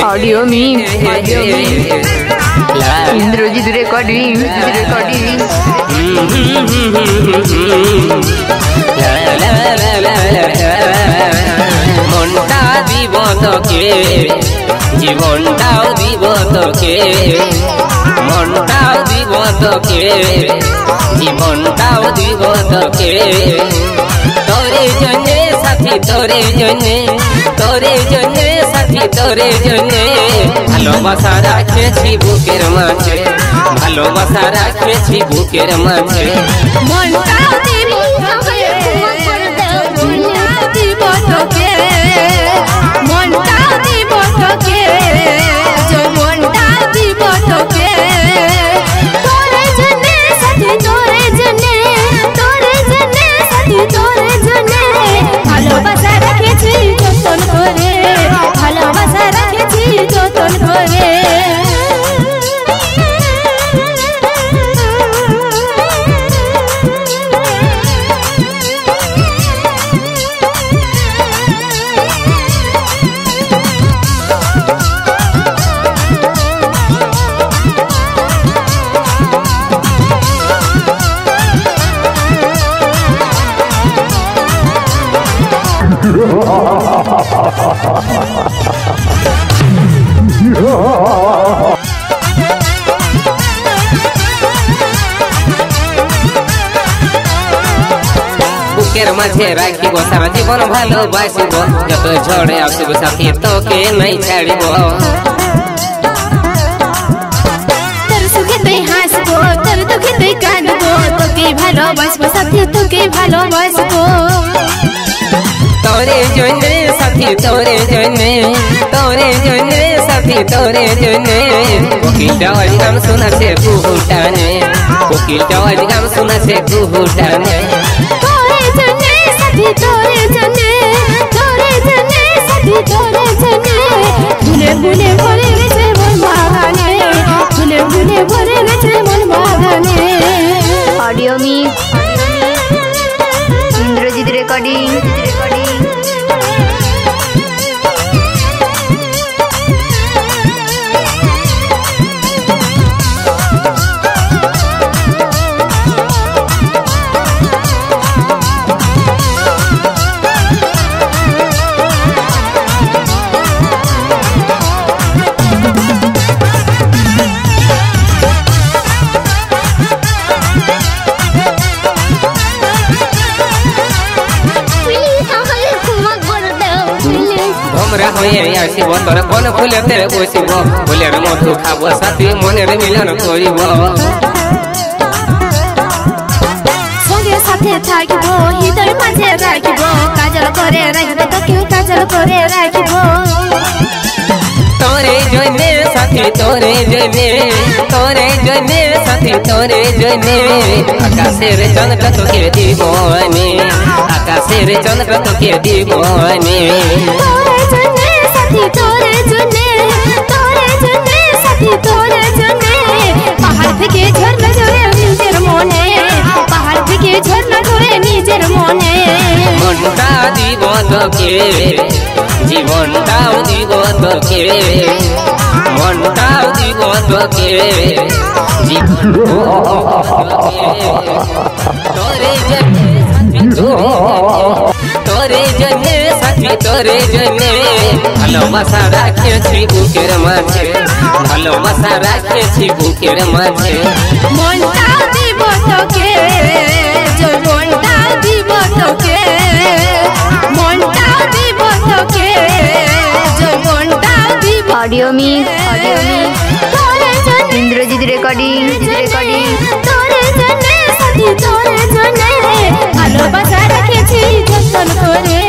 audio में Indrajit recording মনটা দিব তোকে জীবনটাও দিব তোকে মনটাও দিব তোকে জীবনটাও দিব তোকে তোরে জন্যে সাথী তোরে জন্যে সাথী তোরে জন্যে ভালোবাসা রাখেছি বুকের মাঝে ভালোবাসা রাখেছি বুকের মাঝে মনটাও দিব তোকে মনটাও দিব তোকে মনটাও দিব তোকে তোরে জন্যে সাথী তোরে জন্যে সাথী তোরে জন্যে ভালোবাসা রাখেছি যতন করে ভালোবাসা রাখেছি যতন করে বুকের মাঝে রাখিব সারা জীবন ভালোবাসিব যত ঝড়ে আসিব সাথী তোকে নাই ছাড়িব তোর সুখেতে হাসব তোর দুঃখেতে কাঁদব তোকে ভালোবাসব সাথী তোকে ভালোবাসব তোরে জন্যে সাথী তোরে জন্যে সাথী তোরে জন্যে কোকিলটা আজ গান শোনাছে কুহুটানে কোকিলটা আজ গান শোনাছে কুহুটানে তোরে জন্যে সাথী তোরে জন্যে সাথী তোরে জন্যে ফুলে ফুলে ভরে গেছে মন বাগানে ফুলে ফুলে ভরে গেছে মন বাগানে ऑडियो में इंद्रजीत रिकॉर्डिंग ভোমরা হয়ে আসিব তোর কোন ফুলেতে বসিব ফুলের মধু খাব সাথী মনের মিলন করিব সঙ্গে সাথে থাকিব হৃদয় মাঝে রাখিব কাজল করে রাখিব তোকে কাজল করে রাখিব তোরে জন্যে সাথী তোরে জন্যে সাথী তোরে জন্যে আকাশের চন্দ্র তোকে দিব আমি আকাশের চন্দ্র তোকে দিব আমি তোরে জন্যে সাথী তোরে জন্যে সাথী তোরে জন্যে পাহাড় থেকে ঝর্ণা ঝরে নিজের মনে পাহাড় থেকে ঝর্ণা ঝরে নিজের মনে মনটা দিব তোকে জীবনটাও দিব তোকে মনটাও দিব তোকে তোরে জন্যে সাথী তোরে জন্যে ভালোবাসা রাখেছি বুকের মাঝে ভালোবাসা রাখেছি বুকের মাঝে মনটাও দিব তোকে মনটাও দিব তোকে মনটাও দিব তোকে মনটাও দিব ऑडियो में তোরে জন্যে इंद्रजीत रिकॉर्डिंग তোরে জন্যে সাথী তোরে জন্যে ভালোবাসা রেখেছি যতন করে